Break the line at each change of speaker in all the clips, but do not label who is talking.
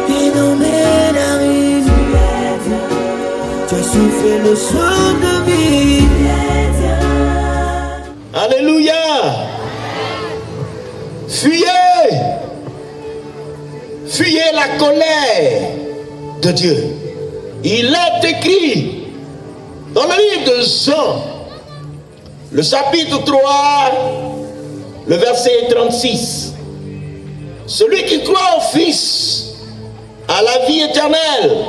Et non mais arrive, tu as soufflé le soin de vie.
Alléluia. Fuyez. Fuyez la colère de Dieu. Il est écrit dans le livre de Jean, le chapitre 3, le verset 36. Celui qui croit au Fils a la vie éternelle.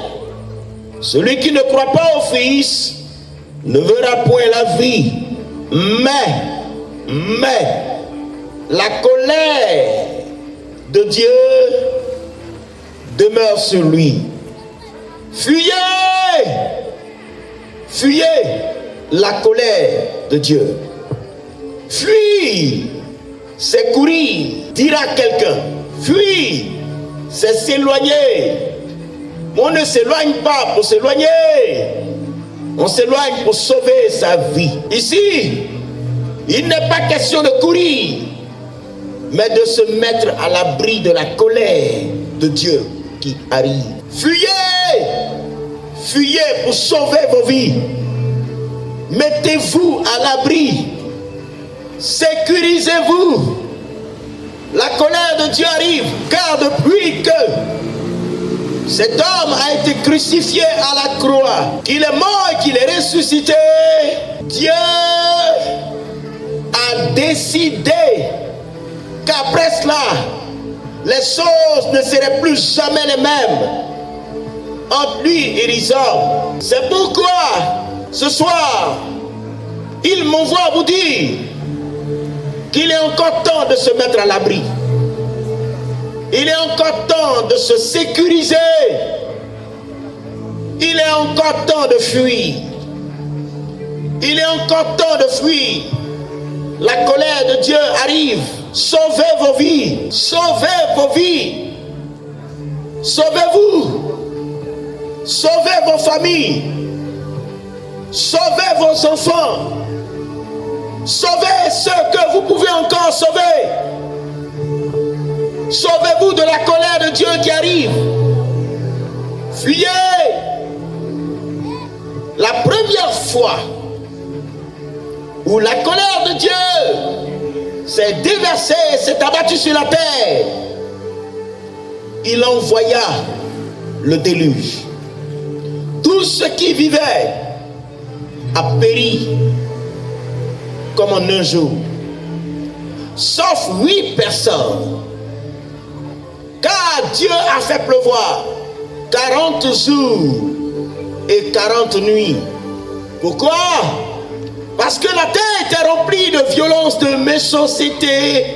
Celui qui ne croit pas au Fils ne verra point la vie, mais la colère de Dieu demeure sur lui. Fuyez, fuyez la colère de Dieu. Fuir, c'est courir, dire à quelqu'un. Fuir, c'est s'éloigner. On ne s'éloigne pas pour s'éloigner. On s'éloigne pour sauver sa vie. Ici, il n'est pas question de courir, mais de se mettre à l'abri de la colère de Dieu qui arrive. Fuyez! Fuyez pour sauver vos vies. Mettez-vous à l'abri. Sécurisez-vous. La colère de Dieu arrive, car depuis que cet homme a été crucifié à la croix, qu'il est mort et qu'il est ressuscité, Dieu a décidé qu'après cela, les choses ne seraient plus jamais les mêmes entre lui et les hommes. C'est pourquoi, ce soir, il m'envoie vous dire qu'il est encore temps de se mettre à l'abri. Il est encore temps de se sécuriser. Il est encore temps de fuir. Il est encore temps de fuir. La colère de Dieu arrive. Sauvez vos vies. Sauvez vos vies. Sauvez-vous. Sauvez vos familles. Sauvez vos enfants. Sauvez ceux que vous pouvez encore sauver. Sauvez-vous de la colère de Dieu qui arrive. Fuyez. La première fois où la colère de Dieu s'est déversée, s'est abattue sur la terre, il envoya le déluge. Tout ce qui vivait a péri comme en un jour, sauf 8 personnes. Car Dieu a fait pleuvoir 40 jours et 40 nuits. Pourquoi? Parce que la terre était remplie de violence, de méchanceté,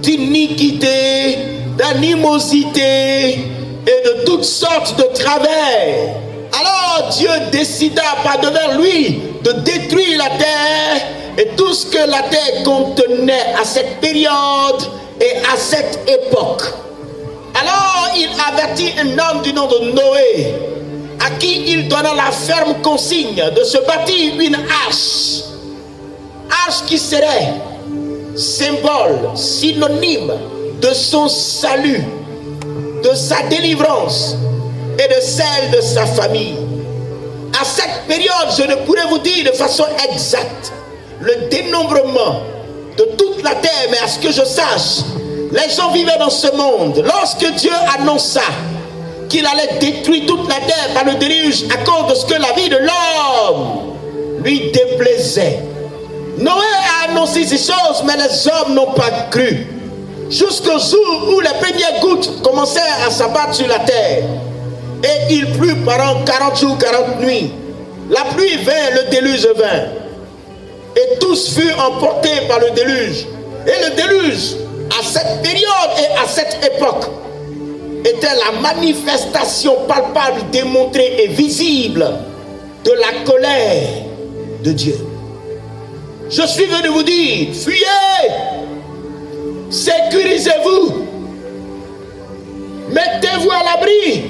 d'iniquité, d'animosité et de toutes sortes de travers. Alors Dieu décida par devers lui de détruire la terre et tout ce que la terre contenait à cette période et à cette époque. Alors il avertit un homme du nom de Noé, à qui il donna la ferme consigne de se bâtir une arche. Arche qui serait symbole, synonyme de son salut, de sa délivrance et de celle de sa famille. À cette période, je ne pourrais vous dire de façon exacte le dénombrement de toute la terre, mais à ce que je sache, les gens vivaient dans ce monde. Lorsque Dieu annonça qu'il allait détruire toute la terre par le déluge à cause de ce que la vie de l'homme lui déplaisait, Noé a annoncé ces choses, mais les hommes n'ont pas cru. Jusqu'au jour où les premières gouttes commencèrent à s'abattre sur la terre. Et il plut pendant 40 jours, 40 nuits. La pluie vint, le déluge vint. Et tous furent emportés par le déluge. Et le déluge, à cette période et à cette époque, était la manifestation palpable, démontrée et visible de la colère de Dieu. Je suis venu vous dire, fuyez, sécurisez-vous, mettez-vous à l'abri.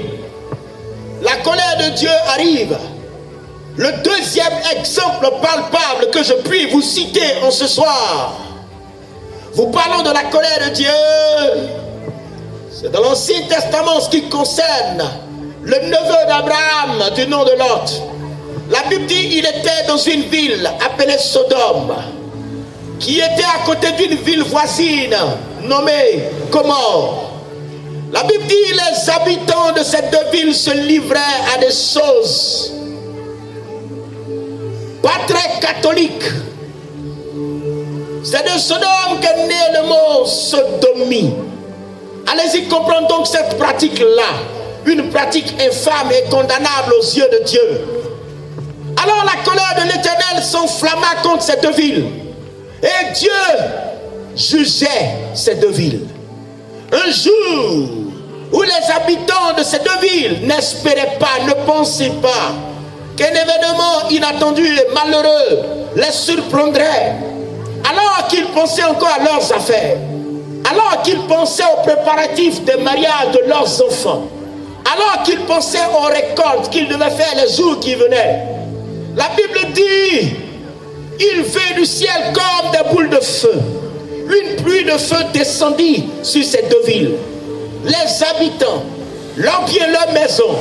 La colère de Dieu arrive. Le deuxième exemple palpable que je puis vous citer en ce soir, vous parlons de la colère de Dieu, C'est dans l'Ancien Testament ce qui concerne le neveu d'Abraham du nom de Lot. La Bible dit qu'il était dans une ville appelée Sodome, qui était à côté d'une ville voisine nommée Gomorrhe. La Bible dit que les habitants de ces deux villes se livraient à des choses pas très catholiques. C'est de Sodome qu'est né le mot sodomie. Allez-y comprendre donc cette pratique-là, une pratique infâme et condamnable aux yeux de Dieu. Alors la colère de l'Éternel s'enflamma contre ces deux villes. Et Dieu jugeait ces deux villes. Un jour où les habitants de ces deux villes n'espéraient pas, ne pensaient pas qu'un événement inattendu et malheureux les surprendrait, alors qu'ils pensaient encore à leurs affaires, alors qu'ils pensaient aux préparatifs des mariages de leurs enfants, alors qu'ils pensaient aux récoltes qu'ils devaient faire les jours qui venaient, la Bible dit, il vint du ciel comme des boules de feu. Une pluie de feu descendit sur ces deux villes. Les habitants, leurs biens, leurs maisons,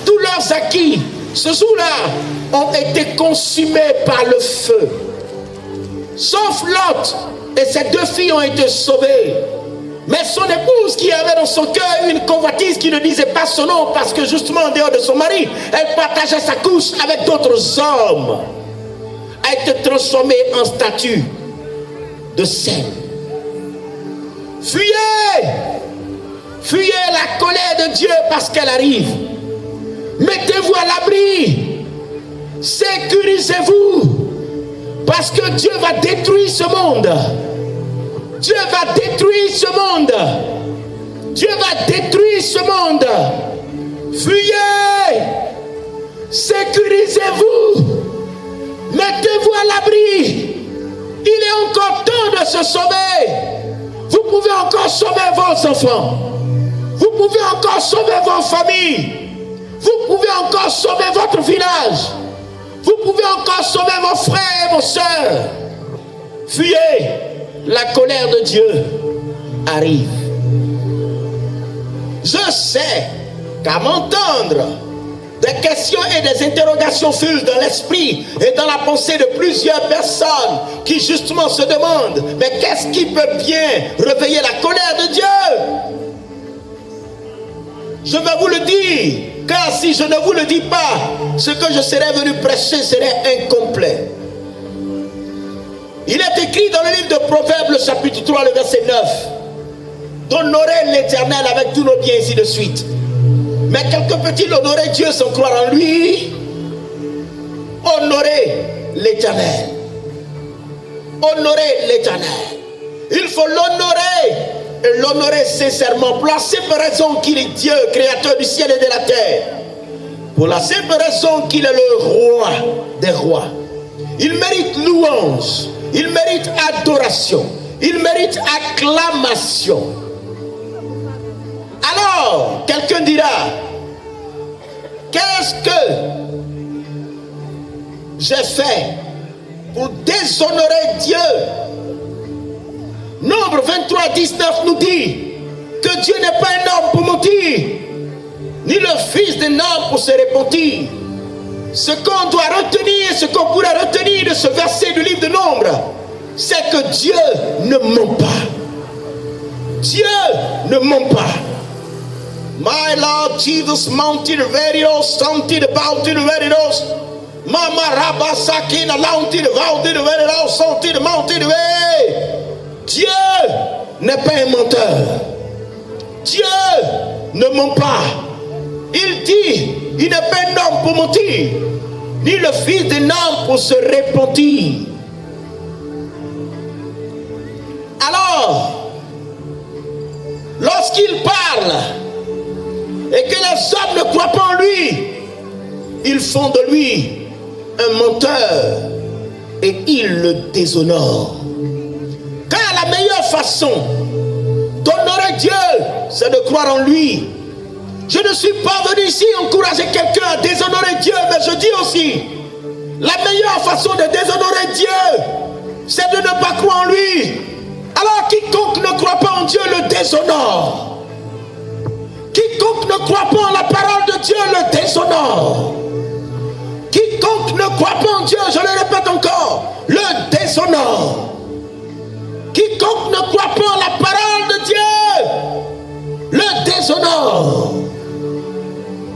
tous leurs acquis, ce jour-là, ont été consumés par le feu. Sauf Lot et ses deux filles ont été sauvées. Mais son épouse, qui avait dans son cœur une convoitise qui ne disait pas son nom, parce que justement en dehors de son mari, elle partageait sa couche avec d'autres hommes, a été transformée en statue de sel. Fuyez! Fuyez la colère de Dieu parce qu'elle arrive. Mettez-vous à l'abri. Sécurisez-vous. Parce que Dieu va détruire ce monde. Dieu va détruire ce monde. Dieu va détruire ce monde. Fuyez. Sécurisez-vous. Mettez-vous à l'abri. Il est encore temps de se sauver. Vous pouvez encore sauver vos enfants. Vous pouvez encore sauver vos familles. Vous pouvez encore sauver votre village. Vous pouvez encore sauver vos frères et vos sœurs. Fuyez. La colère de Dieu arrive. Je sais qu'à m'entendre, des questions et des interrogations fusent dans l'esprit et dans la pensée de plusieurs personnes qui justement se demandent, mais qu'est-ce qui peut bien réveiller la colère de Dieu? Je vais vous le dire, car si je ne vous le dis pas, ce que je serais venu prêcher serait incomplet. Il est écrit dans le livre de Proverbes, le chapitre 3, le verset 9, d'honorer l'Éternel avec tous nos biens, ainsi de suite. Mais quelque peut-il honorer Dieu sans croire en lui? Honorer l'Éternel. Honorer l'Éternel. Il faut l'honorer, et l'honorer sincèrement, pour la simple raison qu'il est Dieu, créateur du ciel et de la terre. Pour la simple raison qu'il est le roi des rois. Il mérite louange, il mérite adoration, il mérite acclamation. Alors, quelqu'un dira, qu'est-ce que j'ai fait pour déshonorer Dieu? Nombre 23, 19 nous dit que Dieu n'est pas un homme pour mentir, ni le fils d'un homme pour se repentir. Ce qu'on doit retenir, ce qu'on pourrait retenir de ce verset du livre de Nombre, c'est que Dieu ne ment pas. Dieu ne ment pas. My Lord Jesus mounted very old, something about it very old. Mama Rabba Sakina mounted about it very old, something mounted way. Dieu n'est pas un menteur. Dieu ne ment pas. Il dit, il n'est pas un homme pour mentir, ni le fils d'un homme pour se repentir. Alors, lorsqu'il parle et que les hommes ne croient pas en lui, ils font de lui un menteur et ils le déshonorent. Car la meilleure façon d'honorer Dieu, c'est de croire en lui. Je ne suis pas venu ici encourager quelqu'un à déshonorer Dieu, mais je dis aussi, la meilleure façon de déshonorer Dieu, c'est de ne pas croire en lui. Alors quiconque ne croit pas en Dieu le déshonore. Quiconque ne croit pas en la parole de Dieu le déshonore. Quiconque ne croit pas en Dieu, je le répète encore, le déshonore. Quiconque ne croit pas en la parole de Dieu le déshonore.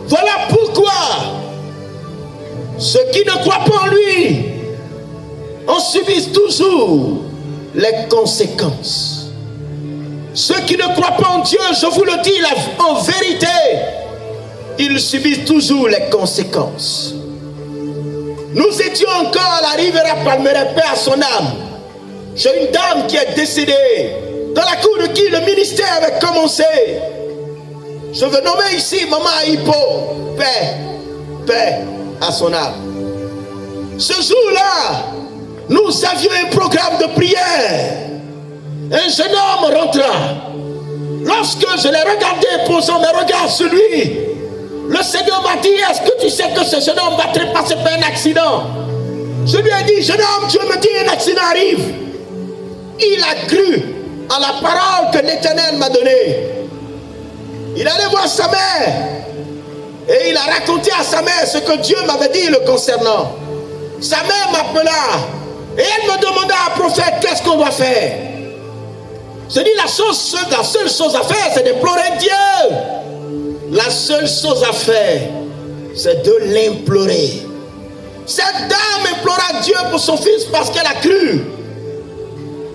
Voilà pourquoi ceux qui ne croient pas en lui en subissent toujours les conséquences. Ceux qui ne croient pas en Dieu, je vous le dis en vérité, ils subissent toujours les conséquences. Nous étions encore à la Riviera Palmeraie, paix à son âme. J'ai une dame qui est décédée, dans la cour de qui le ministère avait commencé. Je veux nommer ici Maman Hippo, paix à son âme. Ce jour-là, nous avions un programme de prière. Un jeune homme rentra. Lorsque je l'ai regardé, posant mes regards sur lui, le Seigneur m'a dit, est-ce que tu sais que ce jeune homme va trépasser par un accident? Je lui ai dit, jeune homme, Dieu me dit, un accident arrive. Il a cru en la parole que l'Éternel m'a donnée. Il allait voir sa mère et il a raconté à sa mère ce que Dieu m'avait dit le concernant. Sa mère m'appela et elle me demanda, prophète, qu'est-ce qu'on doit faire? Je dis, la seule chose à faire, c'est d'implorer Dieu. La seule chose à faire, c'est de l'implorer. Cette dame implora Dieu pour son fils parce qu'elle a cru.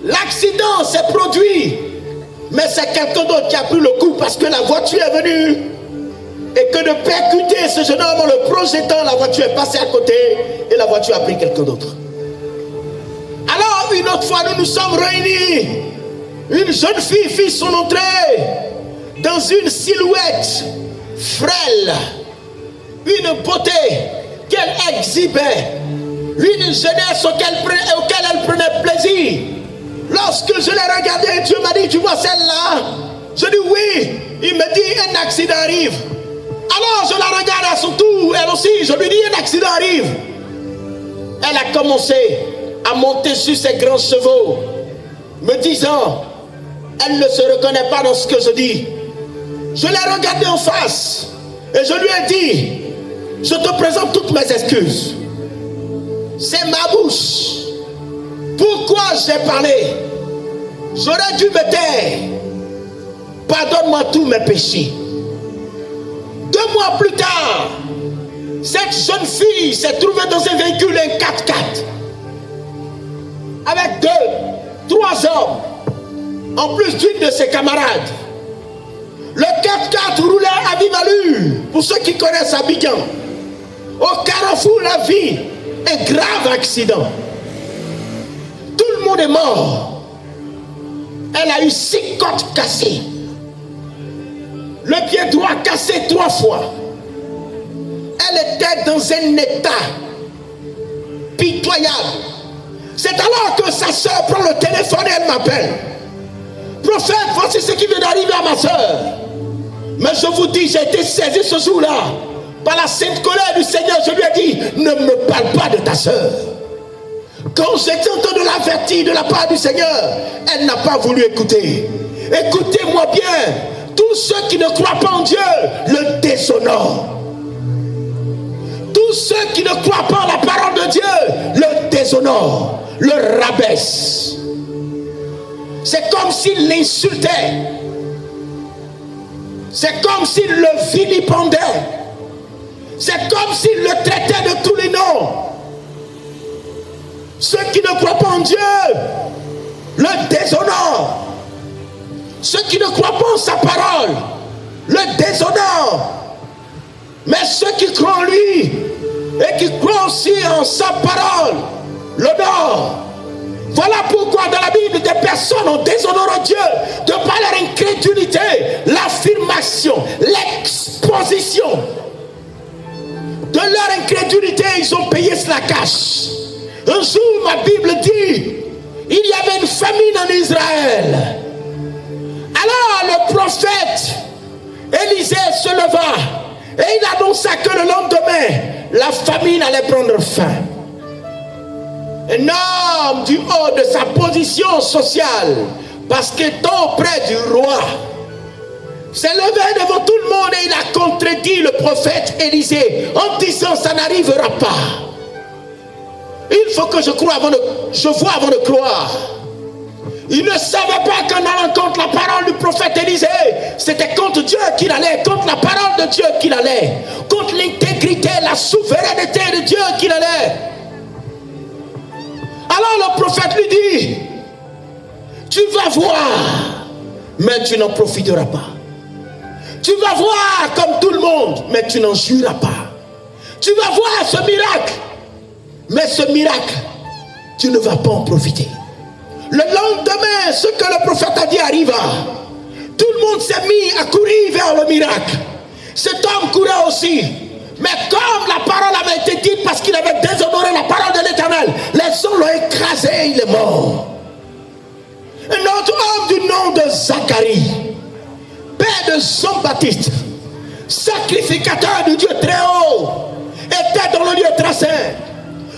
L'accident s'est produit, mais c'est quelqu'un d'autre qui a pris le coup parce que la voiture est venue. Et que de percuter ce jeune homme en le projetant, la voiture est passée à côté et la voiture a pris quelqu'un d'autre. Alors, une autre fois, nous nous sommes réunis. Une jeune fille fit son entrée dans une silhouette frêle, une beauté qu'elle exhibait, une jeunesse auquel elle prenait plaisir. Lorsque je l'ai regardée, Dieu m'a dit, tu vois celle-là? Je dis oui. Il me dit, un accident arrive. Alors je la regarde à son tour, elle aussi, je lui dis, un accident arrive. Elle a commencé à monter sur ses grands chevaux, me disant, elle ne se reconnaît pas dans ce que je dis. Je l'ai regardée en face et je lui ai dit, je te présente toutes mes excuses. C'est ma bouche. Pourquoi j'ai parlé? J'aurais dû me taire. Pardonne-moi tous mes péchés. 2 mois plus tard, cette jeune fille s'est trouvée dans un véhicule, un 4x4, avec 3 hommes, en plus d'une de ses camarades. Le 4x4 roulait à vive allure, pour ceux qui connaissent Abidjan. Au carrefour, la vie, un grave accident. Tout le monde est mort. Elle a eu 6 côtes cassées. Le pied droit cassé 3 fois. Elle était dans un état pitoyable. C'est alors que sa soeur prend le téléphone et elle m'appelle. Prophète, voici ce qui vient d'arriver à ma soeur. Mais je vous dis, j'ai été saisi ce jour-là par la sainte colère du Seigneur. Je lui ai dit, ne me parle pas de ta soeur. Quand j'étais en train de l'avertir de la part du Seigneur, elle n'a pas voulu écouter. Écoutez-moi bien. Tous ceux qui ne croient pas en Dieu le déshonorent. Tous ceux qui ne croient pas en la parole de Dieu le déshonorent, le rabaissent. C'est comme s'il l'insultait. C'est comme s'il le vilipendait. C'est comme s'il le traitait de tous les noms. Ceux qui ne croient pas en Dieu le déshonorent. Ceux qui ne croient pas en sa parole le déshonorent. Mais ceux qui croient en lui et qui croient aussi en sa parole l'honorent. Voilà pourquoi dans la Bible des personnes ont déshonoré Dieu de par leur incrédulité, l'affirmation, l'exposition. De leur incrédulité, ils ont payé cela cash. Un jour, ma Bible dit, il y avait une famine en Israël. Alors le prophète Élisée se leva et il annonça que le lendemain, la famine allait prendre fin. Un homme du haut de sa position sociale, parce qu'étant auprès du roi, s'est levé devant tout le monde et il a contredit le prophète Élisée en disant ça n'arrivera pas. Il faut que je vois avant de croire. Il ne savait pas qu'en allant contre la parole du prophète Élisée, c'était contre Dieu qu'il allait, contre la parole de Dieu qu'il allait, contre l'intégrité, la souveraineté de Dieu qu'il allait. Alors le prophète lui dit, tu vas voir, mais tu n'en profiteras pas. Tu vas voir comme tout le monde, mais tu n'en jouiras pas. Tu vas voir ce miracle, mais ce miracle, tu ne vas pas en profiter. Le lendemain, ce que le prophète a dit arriva. Tout le monde s'est mis à courir vers le miracle. Cet homme courait aussi. Mais comme la parole avait été dite parce qu'il avait déshonoré la parole de l'Éternel, les hommes l'ont écrasé et il est mort. Un autre homme du nom de Zacharie, père de Jean-Baptiste, sacrificateur du Dieu très haut, était dans le lieu très saint.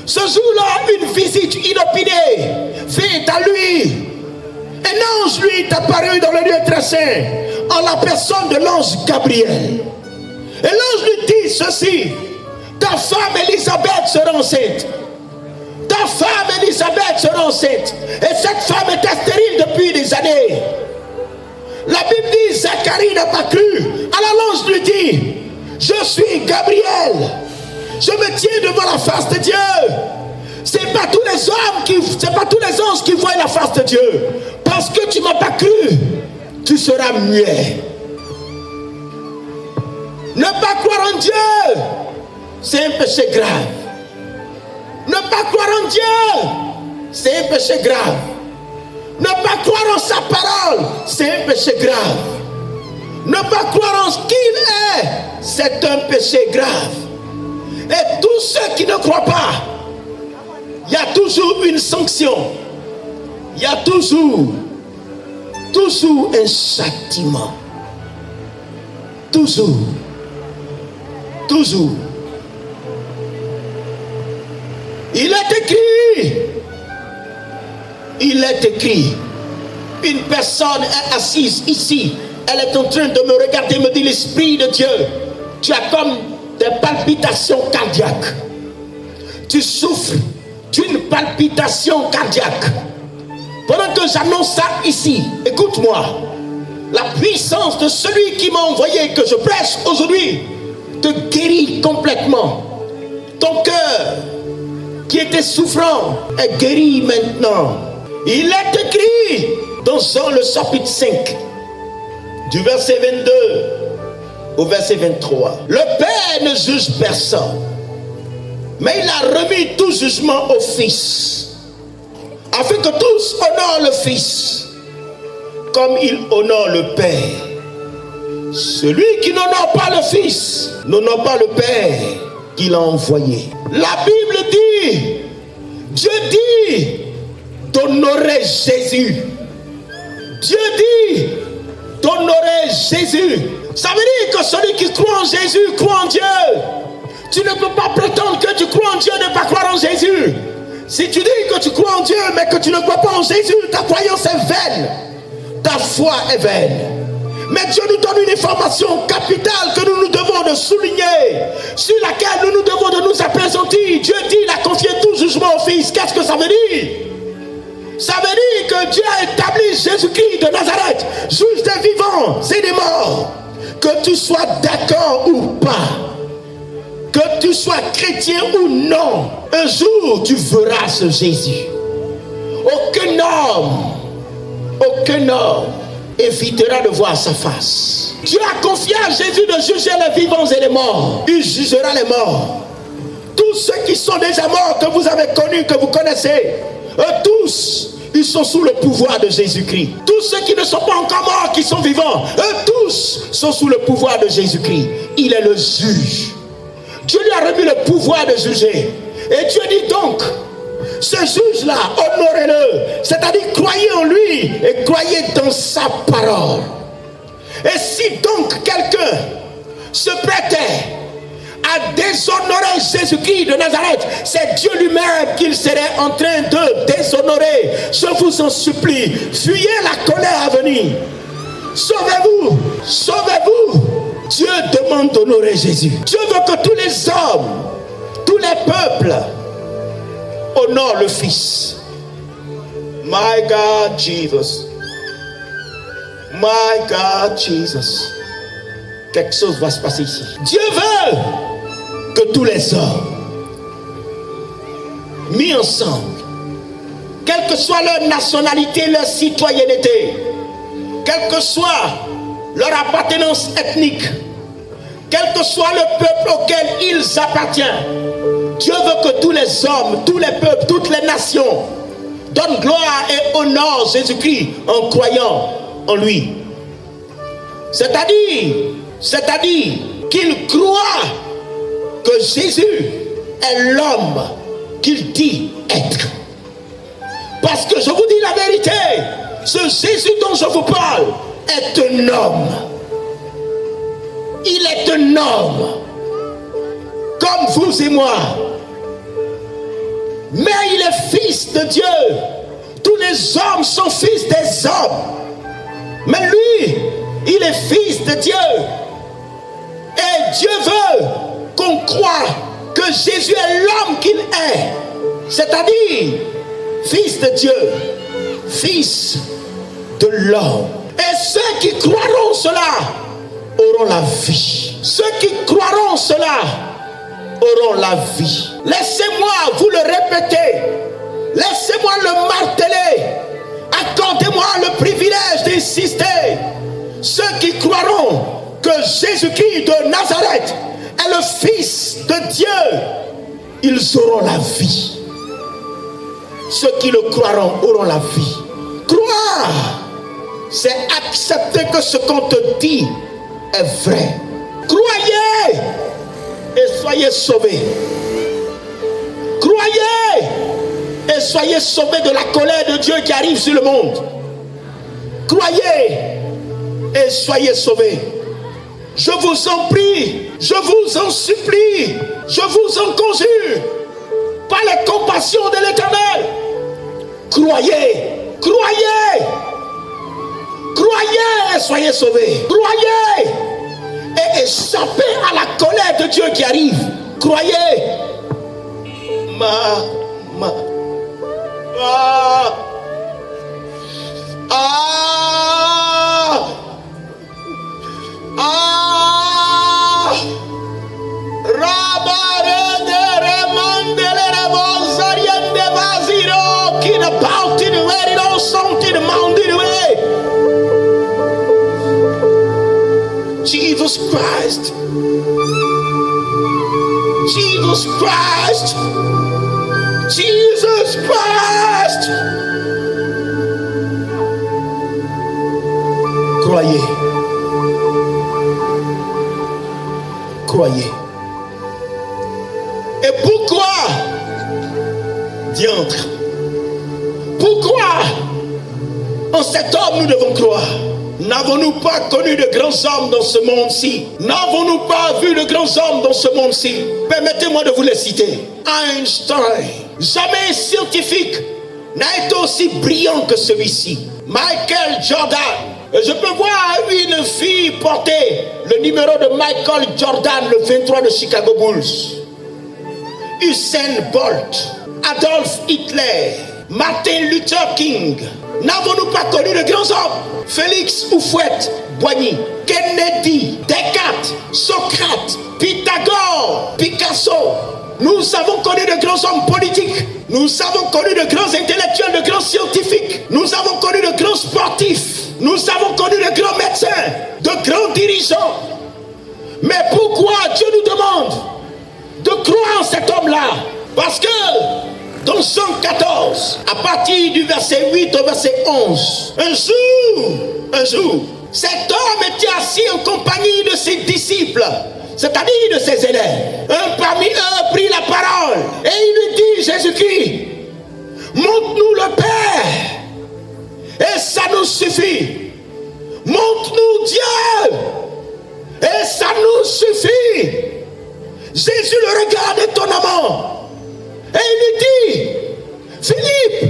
Ce jour-là, une visite inopinée fit à lui. Un ange lui est apparu dans le lieu très saint en la personne de l'ange Gabriel. Et l'ange lui dit ceci: ta femme Élisabeth sera enceinte. Ta femme Élisabeth sera enceinte. Et cette femme était stérile depuis des années. La Bible dit Zacharie n'a pas cru. Alors l'ange lui dit: je suis Gabriel. Je me tiens devant la face de Dieu. C'est pas tous les anges qui voient la face de Dieu. Parce que tu m'as pas cru, tu seras muet. Ne pas croire en Dieu, c'est un péché grave. Ne pas croire en Dieu, c'est un péché grave. Ne pas croire en sa parole, c'est un péché grave. Ne pas croire en ce qu'il est, c'est un péché grave. Et tous ceux qui ne croient pas, il y a toujours une sanction. Il y a toujours un châtiment. Toujours. Il est écrit, une personne est assise ici, elle est en train de me regarder, me dit: l'Esprit de Dieu, tu as comme des palpitations cardiaques. Tu souffres d'une palpitation cardiaque. Pendant que j'annonce ça ici, écoute-moi. La puissance de celui qui m'a envoyé, que je prêche aujourd'hui, te guérit complètement. Ton cœur, qui était souffrant, est guéri maintenant. Il est écrit dans Jean le chapitre 5, du verset 22 au verset 23. Le Père ne juge personne, mais il a remis tout jugement au Fils, afin que tous honorent le Fils comme il honore le Père. Celui qui n'honore pas le Fils n'honore pas le Père qui l'a envoyé. La Bible dit, Dieu dit d'honorer Jésus. Dieu dit d'honorer Jésus. Ça veut dire que celui qui croit en Jésus croit en Dieu. Tu ne peux pas prétendre que tu crois en Dieu et ne pas croire en Jésus. Si tu dis que tu crois en Dieu mais que tu ne crois pas en Jésus, ta croyance est vaine. Ta foi est vaine. Mais Dieu nous donne une information capitale que nous devons de souligner, sur laquelle nous devons de nous appesantir. Dieu dit, il a confié tout jugement au Fils. Qu'est-ce que ça veut dire? Ça veut dire que Dieu a établi Jésus-Christ de Nazareth, juge des vivants et des morts. Que tu sois d'accord ou pas, que tu sois chrétien ou non, un jour tu verras ce Jésus. Aucun homme évitera de voir sa face. Dieu a confié à Jésus de juger les vivants et les morts. Il jugera les morts. Tous ceux qui sont déjà morts, que vous avez connus, que vous connaissez, eux tous, ils sont sous le pouvoir de Jésus-Christ. Tous ceux qui ne sont pas encore morts, qui sont vivants, eux tous sont sous le pouvoir de Jésus-Christ. Il est le juge. Dieu lui a remis le pouvoir de juger. Et Dieu dit donc, ce juge-là, honorez-le. C'est-à-dire, croyez en lui et croyez dans sa parole. Et si donc quelqu'un se prêtait à déshonorer Jésus-Christ de Nazareth, c'est Dieu lui-même qu'il serait en train de déshonorer. Je vous en supplie, fuyez la colère à venir. Sauvez-vous. Sauvez-vous. Dieu demande d'honorer Jésus. Dieu veut que tous les hommes, tous les peuples honorent le Fils. My God, Jesus. My God, Jesus. Quelque chose va se passer ici. Dieu veut que tous les hommes mis ensemble, quelle que soit leur nationalité, leur citoyenneté, quelle que soit leur appartenance ethnique, quel que soit le peuple auquel ils appartiennent, Dieu veut que tous les hommes, tous les peuples, toutes les nations donnent gloire et honneur à Jésus-Christ en croyant en lui. C'est-à-dire qu'ils croient que Jésus est l'homme qu'il dit être. Parce que je vous dis la vérité, ce Jésus dont je vous parle est un homme. Il est un homme comme vous et moi. Mais il est fils de Dieu. Tous les hommes sont fils des hommes. Mais lui, il est fils de Dieu. Et Dieu veut qu'on croie que Jésus est l'homme qu'il est. C'est-à-dire, fils de Dieu, fils de l'homme. Et ceux qui croiront cela auront la vie. Ceux qui croiront cela auront la vie. Laissez-moi vous le répéter. Laissez-moi le marteler. Accordez-moi le privilège d'insister. Ceux qui croiront que Jésus-Christ de Nazareth est le Fils de Dieu, ils auront la vie. Ceux qui le croiront auront la vie. Croire, c'est accepter que ce qu'on te dit est vrai. Croyez et soyez sauvés. Croyez et soyez sauvés de la colère de Dieu qui arrive sur le monde. Croyez et soyez sauvés. Je vous en prie, je vous en supplie, je vous en conjure, par les compassions de l'Éternel. Croyez, croyez, croyez et soyez sauvés. Croyez et échappez à la colère de Dieu qui arrive. Croyez. Jesus Christ. Jesus Christ. Jesus Christ. Croyez. Croyez. Et pourquoi, diantre, pourquoi en cet homme nous devons croire? N'avons-nous pas connu de grands hommes dans ce monde-ci? N'avons-nous pas vu de grands hommes dans ce monde-ci? Permettez-moi de vous les citer. Einstein, jamais scientifique n'a été aussi brillant que celui-ci. Michael Jordan, je peux voir une fille porter le numéro de Michael Jordan, le 23 de Chicago Bulls. Usain Bolt, Adolf Hitler, Martin Luther King. N'avons-nous pas connu de grands hommes? Félix Houphouët-Boigny, Kennedy, Descartes, Socrate, Pythagore, Picasso. Nous avons connu de grands hommes politiques. Nous avons connu de grands intellectuels, de grands scientifiques. Nous avons connu de grands sportifs. Nous avons connu de grands médecins, de grands dirigeants. Mais pourquoi Dieu nous demande de croire en cet homme-là? Parce que dans Jean 14, à partir du verset 8 au verset 11, un jour, cet homme était assis en compagnie de ses disciples, c'est-à-dire de ses élèves. Un parmi eux prit la parole et il lui dit, Jésus-Christ, montre-nous le Père et ça nous suffit. Montre-nous Dieu et ça nous suffit. Jésus le regarde étonnamment. Et il lui dit, Philippe,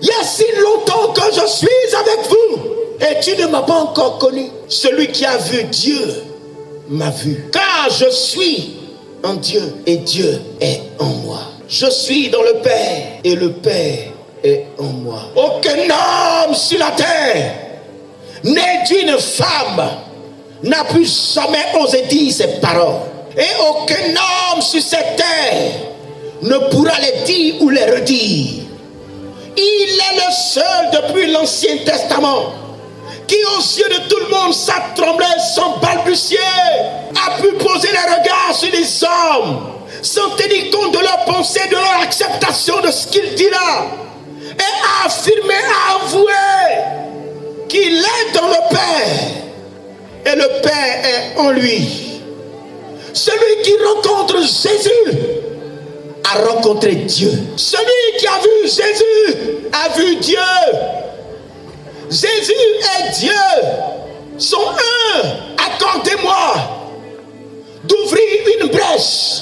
il y a si longtemps que je suis avec vous m'a pas encore connu. Celui qui a vu Dieu m'a vu. Car je suis en Dieu et Dieu est en moi. Je suis dans le Père et le Père est en moi. Aucun homme sur la terre, né d'une femme, n'a pu jamais osé dire ces paroles. Et aucun homme sur cette terre ne pourra les dire ou les redire. Il est le seul depuis l'Ancien Testament qui, aux yeux de tout le monde, sans trembler, sans balbutier, a pu poser les regards sur les hommes, sans tenir compte de leurs pensées, de leur acceptation de ce qu'il dit là, et a affirmé, a avoué qu'il est dans le Père, et le Père est en lui. Celui qui rencontre Jésus a rencontré Dieu. Celui qui a vu Jésus a vu Dieu. Jésus et Dieu sont un. Accordez-moi d'ouvrir une brèche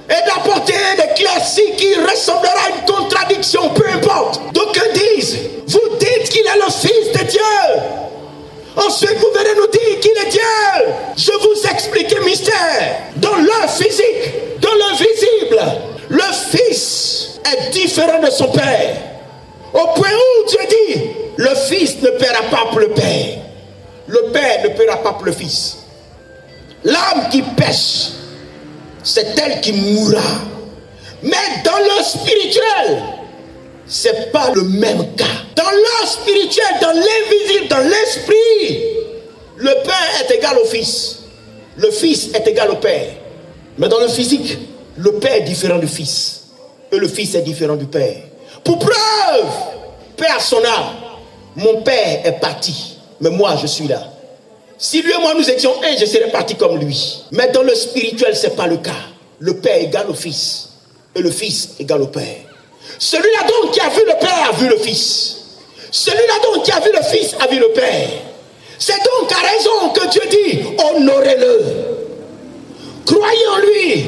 et d'apporter des classiques qui ressemblera à une contradiction, peu importe. D'aucuns disent, vous dites qu'il est le Fils de Dieu. Ensuite, vous venez nous dire qu'il est Dieu. Je vous explique un mystère. Dans le physique, dans le visible, le Fils est différent de son Père. Au point où Dieu dit, le Fils ne paiera pas pour le Père. Le Père ne paiera pas pour le Fils. L'âme qui pêche, c'est elle qui mourra. Mais dans le spirituel, c'est pas le même cas. Dans le spirituel, dans l'invisible, dans l'esprit, le Père est égal au Fils. Le Fils est égal au Père. Mais dans le physique, le Père est différent du Fils. Et le Fils est différent du Père. Pour preuve, paix à son âme, mon Père est parti, mais moi je suis là. Si lui et moi nous étions un, je serais parti comme lui. Mais dans le spirituel, ce n'est pas le cas. Le Père égale au Fils. Et le Fils égale au Père. Celui-là donc qui a vu le Père a vu le Fils. Celui-là donc qui a vu le Fils a vu le Père. C'est donc à raison que Dieu dit, honorez-le. Croyez en lui.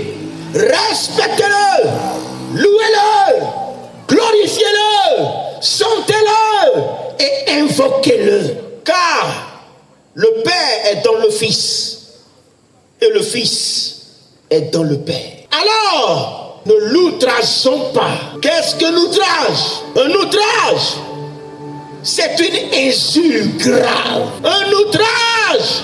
Respectez-le. Louez-le. Glorifiez-le. Chantez-le. Et invoquez-le. Car le Père est dans le Fils. Et le Fils est dans le Père. Alors, ne l'outrageons pas. Qu'est-ce que l'outrage? Un outrage, c'est une injure grave. Un outrage,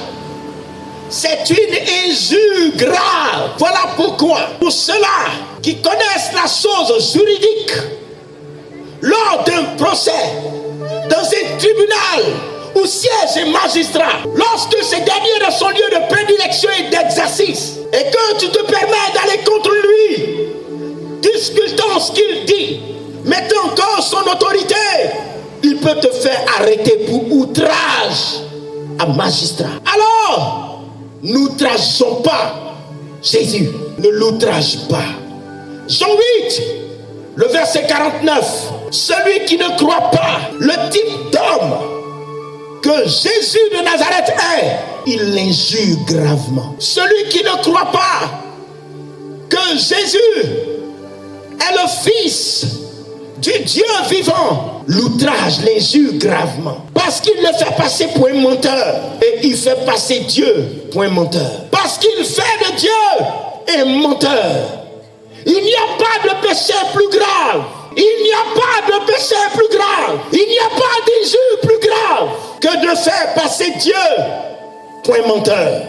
c'est une injure grave. Voilà pourquoi, pour ceux-là qui connaissent la chose juridique, lors d'un procès, dans un tribunal où siège un magistrat, lorsque ce dernier est dans son lieu de prédilection et d'exercice, et que tu te permets d'aller contre lui, discutant ce qu'il dit, mettant en cause son autorité, il peut te faire arrêter pour outrage à magistrat. Alors, n'outrageons pas Jésus. Ne l'outrage pas. Jean 8, le verset 49. Celui qui ne croit pas le type d'homme que Jésus de Nazareth est, il l'injure gravement. Celui qui ne croit pas que Jésus est le Fils du Dieu vivant, l'outrage, l'injure gravement. Parce qu'il le fait passer pour un menteur. Et il fait passer Dieu pour un menteur. Parce qu'il fait de Dieu un menteur. Il n'y a pas de péché plus grave. Il n'y a pas de péché plus grave. Il n'y a pas d'injure plus grave que de faire passer Dieu pour un menteur.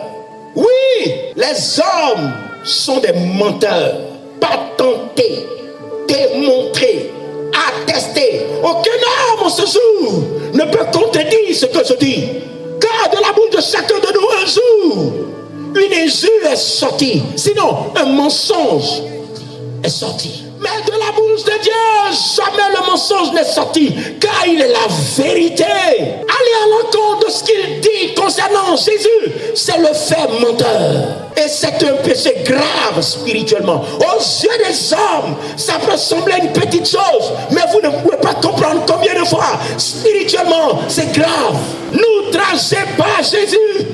Oui, les hommes sont des menteurs. Patentés, démontrés, attestés. Aucun homme en ce jour ne peut contredire ce que je dis. Car de la bouche de chacun de nous un jour, une injure est sortie. Sinon, un mensonge est sorti. Mais de la bouche de Dieu, jamais le mensonge n'est sorti, car il est la vérité. Aller à l'encontre de ce qu'il dit concernant Jésus, c'est le fait menteur. Et c'est un péché grave spirituellement. Aux yeux des hommes, ça peut sembler une petite chose, mais vous ne pouvez pas comprendre combien de fois, spirituellement, c'est grave. N'outragez pas Jésus.